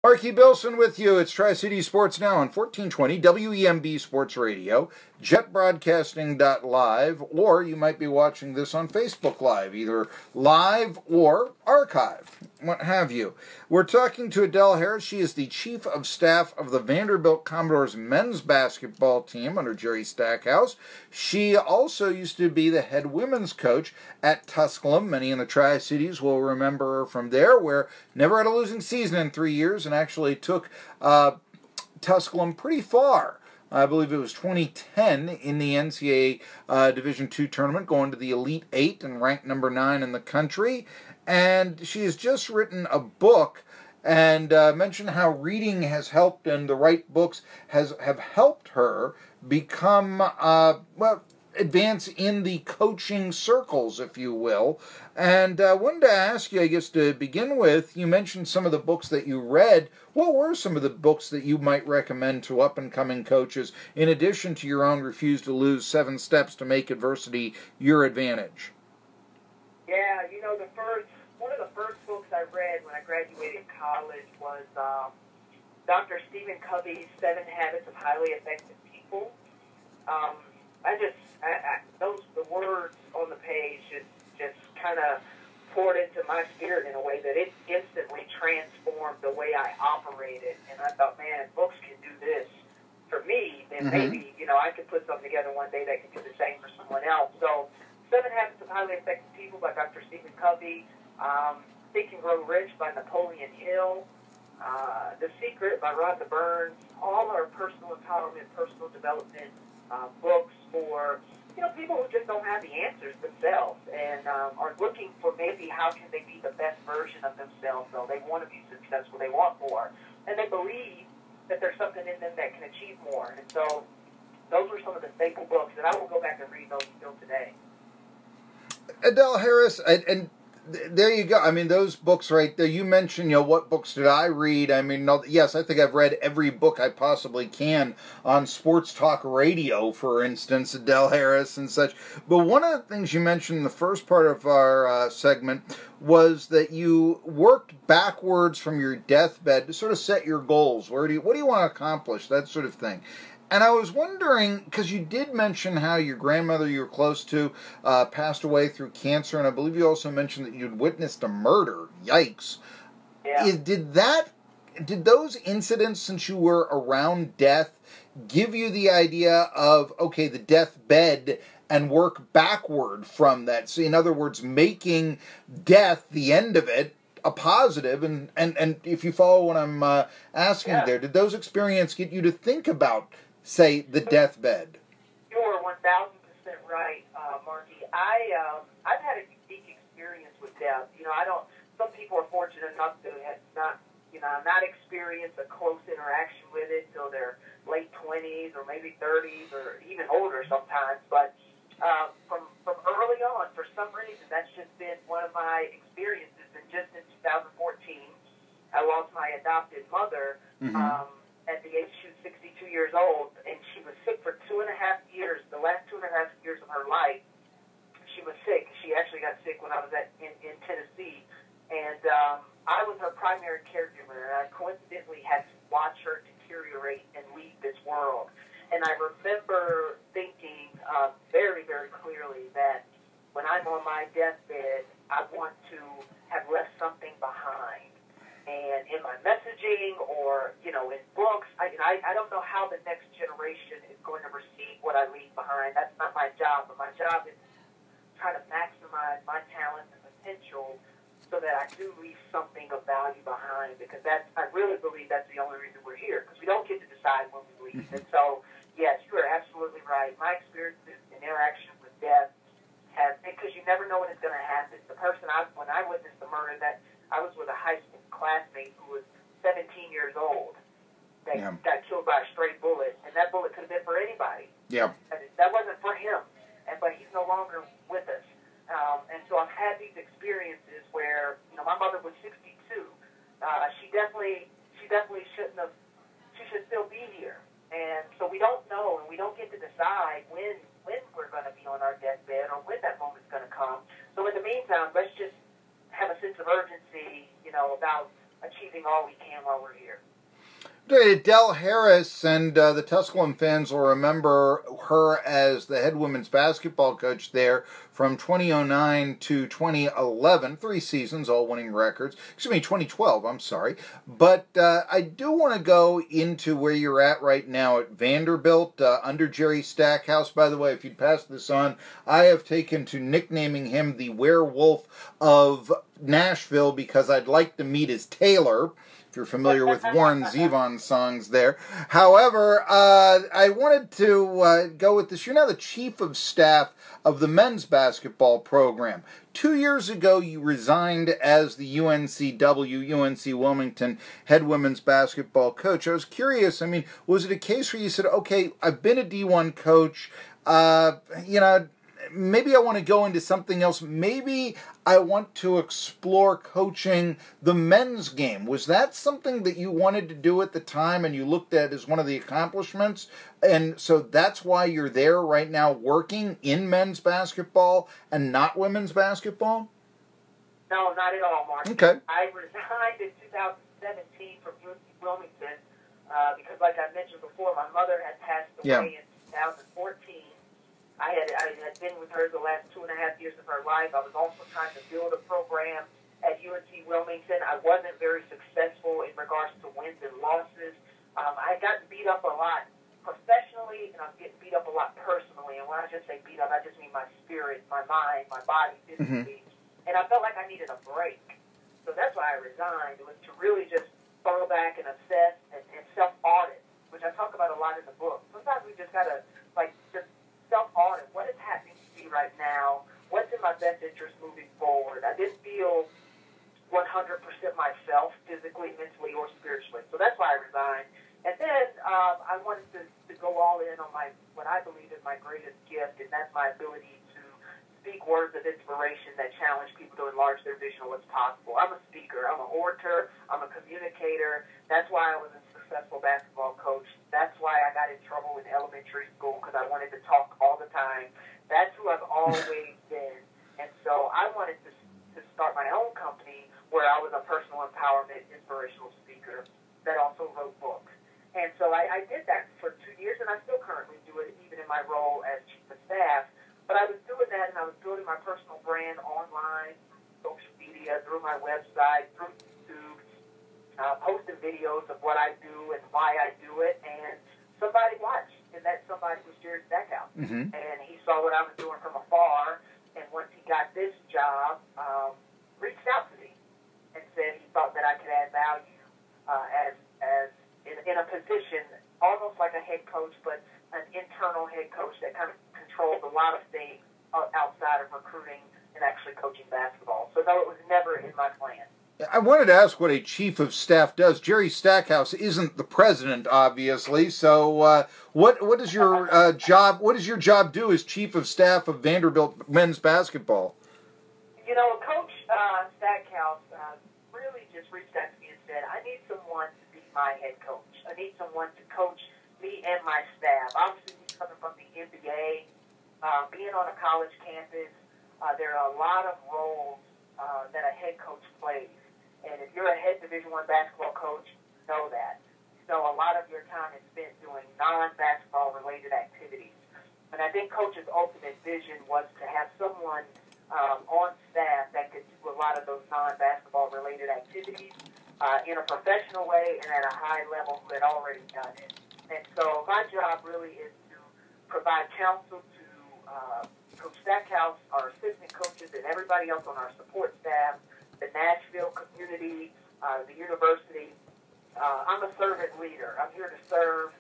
Marky Billson with you. It's Tri-City Sports Now on 1420 WEMB Sports Radio, jetbroadcasting.live, or you might be watching this on Facebook Live, either live or archive, what have you. We're talking to Adell Harris. She is the Chief of Staff of the Vanderbilt Commodores men's basketball team under Jerry Stackhouse. She also used to be the head women's coach at Tusculum. Many in the Tri-Cities will remember her from there, where never had a losing season in 3 years and actually took Tusculum pretty far. I believe it was 2010 in the NCAA Division II tournament, going to the Elite Eight and ranked number 9 in the country. And she has just written a book and mentioned how reading has helped, and the right books have helped her become, advance in the coaching circles, if you will. And I wanted to ask you, I guess, to begin with, you mentioned some of the books that you read. What were some of the books that you might recommend to up-and-coming coaches, in addition to your own Refuse to Lose 7 Steps to Make Adversity Your Advantage? Yeah, one of the first books I read when I graduated college was Dr. Stephen Covey's 7 Habits of Highly Effective People. The words on the page just kind of poured into my spirit in a way that it instantly transformed the way I operated. And I thought, man, if books can do this for me, then maybe, I could put something together one day that could do the same for someone else. So 7 Habits of Highly Effective People by Dr. Stephen Covey, Think and Grow Rich by Napoleon Hill, The Secret by Rhonda Burns. All are personal empowerment, personal development books for people who just don't have the answers themselves and are looking for maybe how can they be the best version of themselves. So they want to be successful, they want more, and they believe that there's something in them that can achieve more. And so those were some of the staple books, and I will go back and read those still today. Adell Harris, and there you go. I mean, those books right there, you mentioned, what books did I read? I mean, yes, I think I've read every book I possibly can on sports talk radio, for instance, Adell Harris and such. But one of the things you mentioned in the first part of our segment was that you worked backwards from your deathbed to sort of set your goals. What do you want to accomplish? That sort of thing. And I was wondering, because you did mention how your grandmother you were close to passed away through cancer, and I believe you also mentioned that you'd witnessed a murder. Yikes. Yeah. Did those incidents, since you were around death, give you the idea of, okay, the deathbed, and work backward from that? So in other words, making death, the end of it, a positive, and if you follow what I'm asking there, did those experiences get you to think about, say, the deathbed? You're 1,000% right, Marky. I've had a unique experience with death. Some people are fortunate enough to have not experience a close interaction with it till their late 20s or maybe 30s or even older sometimes. But from early on, for some reason, that's just been one of my experiences. And just in 2014, I lost my adopted mother at the age she was 62 years old, and she was sick for 2.5 years. The last 2.5 years of her life, she was sick. She actually got sick when I was in Tennessee, and I was her primary caregiver, and I coincidentally had to watch her deteriorate and leave this world. And I remember thinking very, very clearly that when I'm on my deathbed, I want to have left something behind. And in my messaging or, in books, I don't know how the next generation is going to receive what I leave behind. That's not my job, but my job is to try to maximize my talents and potential so that I do leave something of value behind, because I really believe that's the only reason we're here, because we don't get to decide when we leave. And so, yes, you are absolutely right. My experiences and interaction with death because you never know when it's going to happen. The person when I witnessed the murder, that I was with a high school classmate who was 17 years old that got killed by a stray bullet, and that bullet could have been for anybody. Yeah. That wasn't for him, but he's no longer with us. And so I've had these experiences where, my mother was 62. She definitely shouldn't have. She should still be here. And so we don't know, and we don't get to decide when we're going to be on our deathbed or when that moment's going to come. So in the meantime, let's just have a sense of urgency, about achieving all we can while we're here. Adell Harris, and the Tusculum fans will remember her as the head women's basketball coach there from 2009 to 2011, 3 seasons, all winning records. 2012, I'm sorry. But I do want to go into where you're at right now at Vanderbilt, under Jerry Stackhouse. By the way, if you'd pass this on, I have taken to nicknaming him the Werewolf of Nashville because I'd like to meet his tailor. If you're familiar with Warren Zevon's songs there. However, I wanted to go with this. You're now the chief of staff of the men's basketball program. 2 years ago, you resigned as the UNC Wilmington head women's basketball coach. I was curious, I mean, was it a case where you said, okay, I've been a D1 coach, maybe I want to go into something else. Maybe I want to explore coaching the men's game. Was that something that you wanted to do at the time and you looked at as one of the accomplishments? And so that's why you're there right now working in men's basketball and not women's basketball? No, not at all, Mark. Okay. I resigned in 2017 from UNC Wilmington because, like I mentioned before, my mother had passed away in 2014. I had been with her the last 2.5 years of her life. I was also trying to build a program at UNC Wilmington. I wasn't very successful in regards to wins and losses. I had gotten beat up a lot professionally, and I was getting beat up a lot personally. And when I just say beat up, I just mean my spirit, my mind, my body, physically. Mm-hmm. And I felt like I needed a break. So that's why I resigned. It was to really just fall back and assess and self-audit, which I talk about a lot in the book. Sometimes we just got to, just self-audit. What is happening to me right now? What's in my best interest moving forward? I didn't feel 100% myself, physically, mentally, or spiritually. So that's why I resigned. And then I wanted to go all in on what I believe is my greatest gift, and that's my ability to speak words of inspiration that challenge people to enlarge their vision of what's possible. I'm a speaker. I'm an orator. I'm a communicator. That's why I was a successful basketball coach. That's why I got in trouble in elementary school, because I wanted to talk all the time. That's who I've always been. And so I wanted to start my own company where I was a personal empowerment, inspirational speaker that also wrote books. And so I did that for 2 years, and I still currently do it, even in my role as chief of staff. But I was doing that, and I was building my personal brand online, social media, through my website, through YouTube, posting videos of what I do and why I do it. And somebody watched, and that somebody was Jerry Stackhouse. Mm-hmm. And he saw what I was doing from afar, and once he got this job, reached out to me and said he thought that I could add value as in a position almost like a head coach, but an internal head coach that kind of controls a lot of things outside of recruiting and actually coaching basketball. So no, it was never in my plan. I wanted to ask what a chief of staff does. Jerry Stackhouse isn't the president, obviously. So, what is your job? What does your job do as chief of staff of Vanderbilt men's basketball? You know, Coach Stackhouse really just reached out to me and said, "I need someone to be my head coach. I need someone to coach me and my staff." Obviously, he's coming from the NBA, being on a college campus. There are a lot of roles that a head coach plays. And if you're a head Division I basketball coach, you know that. So a lot of your time is spent doing non-basketball related activities. And I think Coach's ultimate vision was to have someone on staff that could do a lot of those non-basketball related activities in a professional way and at a high level who had already done it. And so my job really is to provide counsel to Coach Stackhouse, our assistant coaches, and everybody else on our support staff, the Nashville community, the university. I'm a servant leader. I'm here to serve,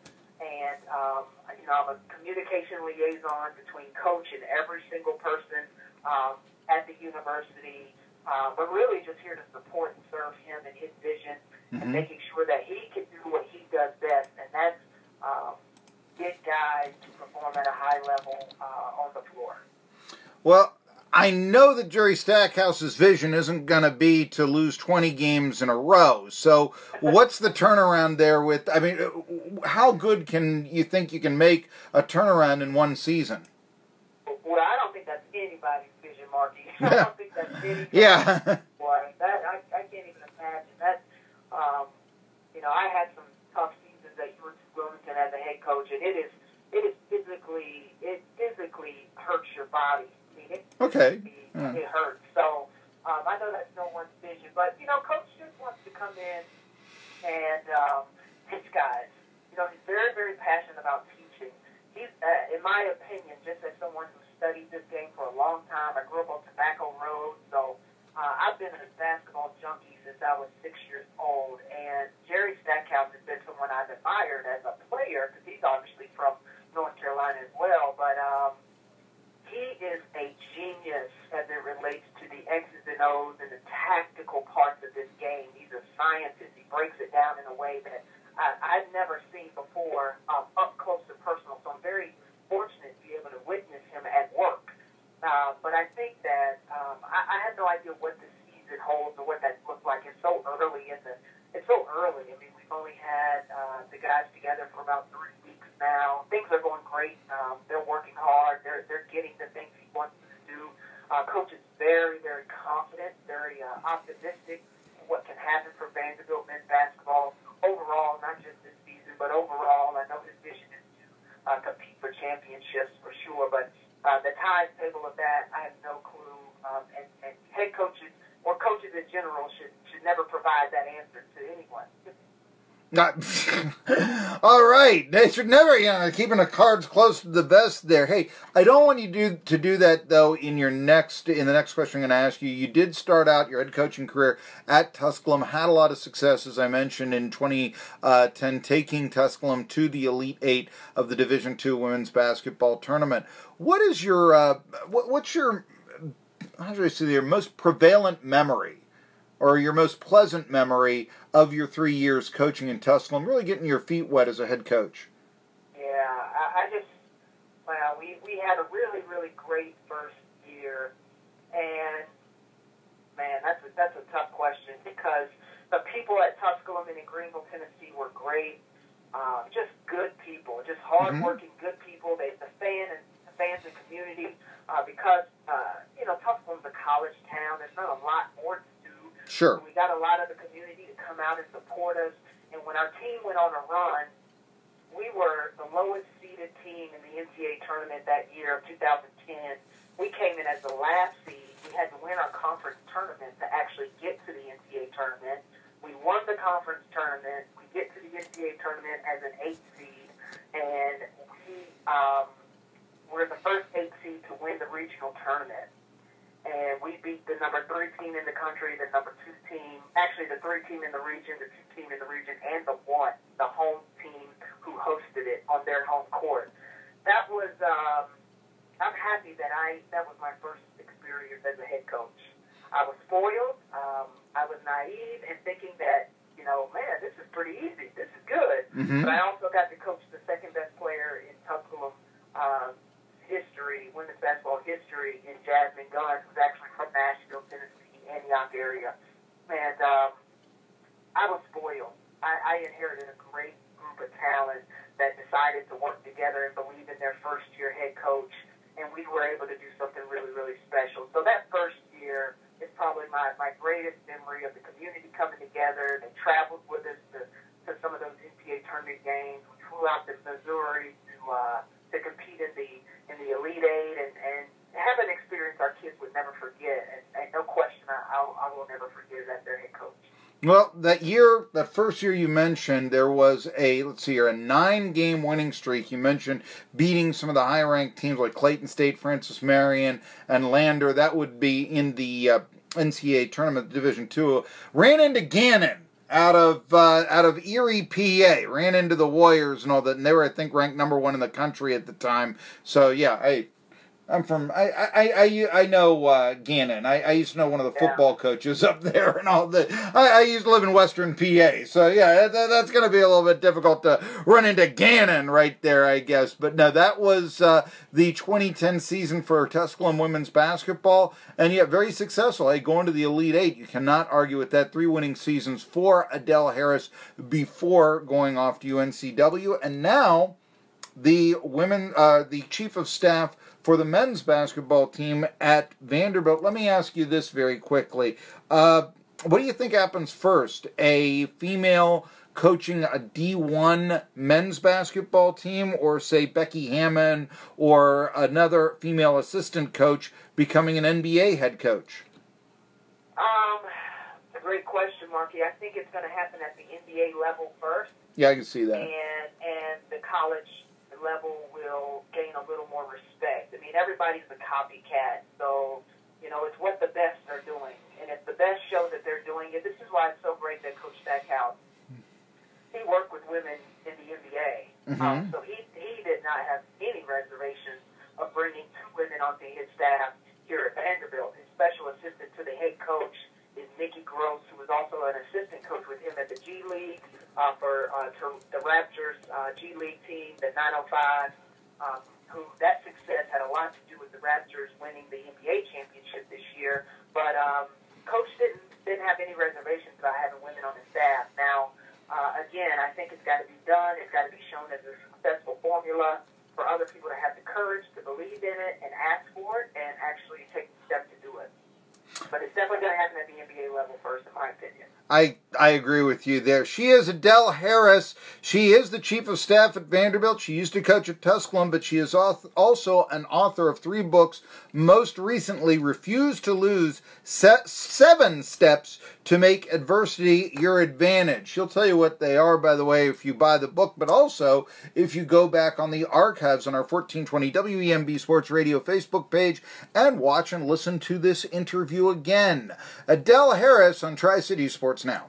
and I'm a communication liaison between Coach and every single person at the university. But really just here to support and serve him and his vision, and making sure that he can do what he does best, and that's get guys to perform at a high level on the floor. Well, I know that Jerry Stackhouse's vision isn't going to be to lose 20 games in a row. So what's the turnaround there with, I mean, how good can you think you can make a turnaround in one season? Well, I don't think that's anybody's vision, Marky. I don't think that's anybody's yeah. I can't even imagine. That's I had some tough seasons at UNC Wilmington as a head coach, and it physically hurts your body. I mean, it hurts. So I know that's no one's vision, but Coach just wants to come in and teach guys. He's very, very passionate about teaching. He's, in my opinion, just as someone who studied this game for a long time, I grew up on Tobacco Road, so I've been a basketball junkie since I was 6 years old, and Jerry Stackhouse has been someone I've admired as a player, because he's obviously from North Carolina as well, but he is a genius as it relates to the X's and O's and the tactical parts of this game. He's a scientist. He breaks it down in a way that I've never seen before, up close and personal, so I'm very fortunate to be able to witness him at work. But I think that I have no idea what the season holds or what that looks like. It's so early it's so early. I mean, we've only had the guys together for about 3 weeks now. Things are going great. They're working hard. They're getting the things he wants them to do. Coach is very, very confident, very optimistic for what can happen for Vanderbilt men's basketball overall, not just this season, but overall. I know his vision is to compete for championships for sure, but the timetable of that, I have no clue. And head coaches or coaches in general should never provide that answer to anyone. All right, they should never, keeping the cards close to the vest there. Hey, I don't want you to do that though. In the next question I'm going to ask you, you did start out your head coaching career at Tusculum, had a lot of success, as I mentioned, in 2010, taking Tusculum to the Elite Eight of the Division II women's basketball tournament. What is your what's your, how should I say, your most prevalent memory, or your most pleasant memory of your 3 years coaching in Tusculum, really getting your feet wet as a head coach? Yeah, we had a really, really great first year, and man, that's a tough question, because the people at Tusculum and in Greenville, Tennessee were great, just good people, just hardworking, good people. The fans and community, because Tusculum's a college town. There's not a lot more to do. Sure. We got a lot of the community to come out and support us. And when our team went on a run, we were the lowest seeded team in the NCAA tournament that year of 2010. We came in as the last seed. We had to win our conference tournament to actually get to the NCAA tournament. We won the conference tournament. We get to the NCAA tournament as an 8th seed, and we're the first 8th seed to win the regional tournament. And we beat the number 3 team in the country, the number 2 team, actually the 3 team in the region, the 2 team in the region, and the home team who hosted it on their home court. That was, I'm happy that that was my first experience as a head coach. I was spoiled. I was naive and thinking that, man, this is pretty easy. This is good. Mm-hmm. But I also got to coach the second best player in Tusculum history, women's basketball history, in Jasmine Gunn, who's actually from Nashville, Tennessee, Antioch area. And I was spoiled. I inherited a great group of talent that decided to work together and believe in their first-year head coach, and we were able to do something really, really special. So that first year is probably my greatest memory of the community coming together. They traveled with us to some of those NCAA tournament games. We flew out to Missouri to compete in the Elite Eight and have an experience our kids would never forget. And no question, I will never forget it as their head coach. Well, that first year you mentioned, there was a 9-game winning streak. You mentioned beating some of the high-ranked teams like Clayton State, Francis Marion, and Lander. That would be in the NCAA tournament, Division II. Ran into Gannon out of Erie, PA. Ran into the Warriors and all that, and they were, I think, ranked number 1 in the country at the time. So yeah, I know Gannon. I used to know one of the football coaches up there and all that. I used to live in Western PA, so yeah, that's going to be a little bit difficult to run into Gannon right there, I guess. But no, that was the 2010 season for Tusculum women's basketball, and yet very successful. Going to the Elite Eight, you cannot argue with that. 3 winning seasons for Adell Harris before going off to UNCW, and now the chief of staff for the men's basketball team at Vanderbilt. Let me ask you this very quickly. What do you think happens first? A female coaching a D1 men's basketball team, or say Becky Hammon or another female assistant coach becoming an NBA head coach? It's a great question, Marky. I think it's going to happen at the NBA level first. Yeah, I can see that. And the college level will gain a little more respect. I mean, everybody's a copycat, so, you know, it's what the best are doing. And if the best show that they're doing it, this is why it's so great that Coach Stackhouse, he worked with women in the NBA. So he did not have any reservations of bringing two women onto his staff here at Vanderbilt. His special assistant to the head coach is Nikki Gross, who was also an assistant coach with him at the G League for the Raptors G League team, the 905, who that success had a lot to do with the Raptors winning the NBA championship this year. But Coach didn't have any reservations about having women on his staff. Now, again, I think it's got to be done. It's got to be shown as a successful formula for other people to have the courage to believe in it and ask for it and actually take the step to do it. But it's definitely going to happen at the NBA level first, in my opinion. I agree with you there. She is Adell Harris. She is the chief of staff at Vanderbilt. She used to coach at Tusculum, but she is also an author of 3 books. Most recently, Refuse to Lose, 7 Steps to Make Adversity Your Advantage. She'll tell you what they are, by the way, if you buy the book, but also if you go back on the archives on our 1420 WEMB Sports Radio Facebook page and watch and listen to this interview again. Adell Harris on Tri-City Sports Now.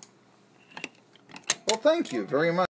Well, thank you very much.